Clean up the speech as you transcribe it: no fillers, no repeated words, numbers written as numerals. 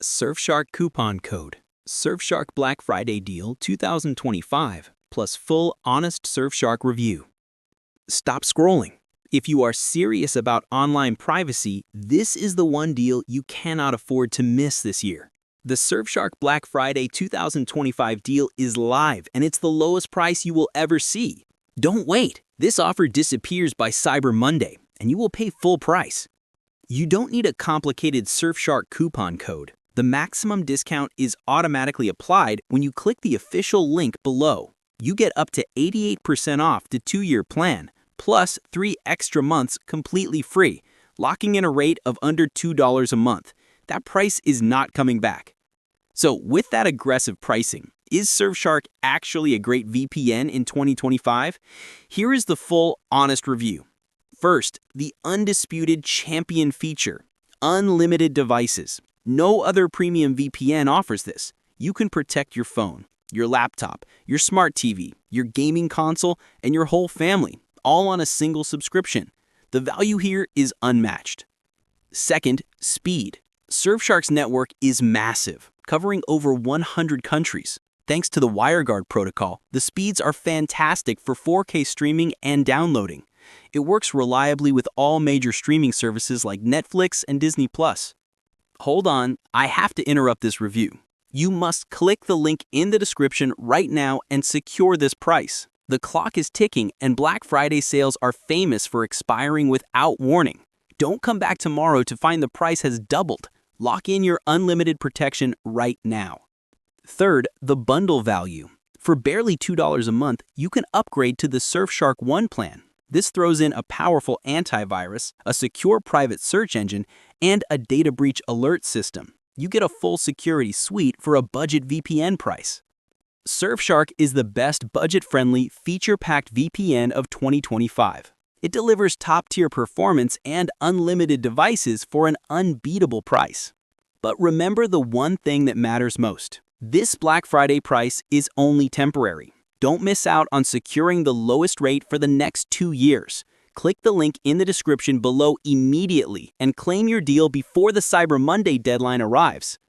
Surfshark coupon code. Surfshark Black Friday deal 2025 plus full honest Surfshark review. Stop scrolling. If you are serious about online privacy, this is the one deal you cannot afford to miss this year. The Surfshark Black Friday 2025 deal is live and it's the lowest price you will ever see. Don't wait. This offer disappears by Cyber Monday and you will pay full price. You don't need a complicated Surfshark coupon code. The maximum discount is automatically applied when you click the official link below. You get up to 88% off the 2-year plan, plus 3 extra months completely free, locking in a rate of under $2 a month. That price is not coming back. So with that aggressive pricing, is Surfshark actually a great VPN in 2025? Here is the full, honest review. First, the Undisputed champion feature, unlimited devices. No other premium VPN offers this. You can protect your phone, your laptop, your smart TV, your gaming console, and your whole family, all on a single subscription. The value here is unmatched. Second, speed. Surfshark's network is massive, covering over 100 countries. Thanks to the WireGuard protocol, the speeds are fantastic for 4K streaming and downloading. It works reliably with all major streaming services like Netflix and Disney+. Hold on, I have to interrupt this review. You must click the link in the description right now and secure this price. The clock is ticking and Black Friday sales are famous for expiring without warning. Don't come back tomorrow to find the price has doubled. Lock in your unlimited protection right now. Third, the bundle value. For barely $2 a month, you can upgrade to the Surfshark One plan. This throws in a powerful antivirus, a secure private search engine, and a data breach alert system. You get a full security suite for a budget VPN price. Surfshark is the best budget-friendly, feature-packed VPN of 2025. It delivers top-tier performance and unlimited devices for an unbeatable price. But remember the one thing that matters most. This Black Friday price is only temporary. Don't miss out on securing the lowest rate for the next 2 years. Click the link in the description below immediately and claim your deal before the Cyber Monday deadline arrives.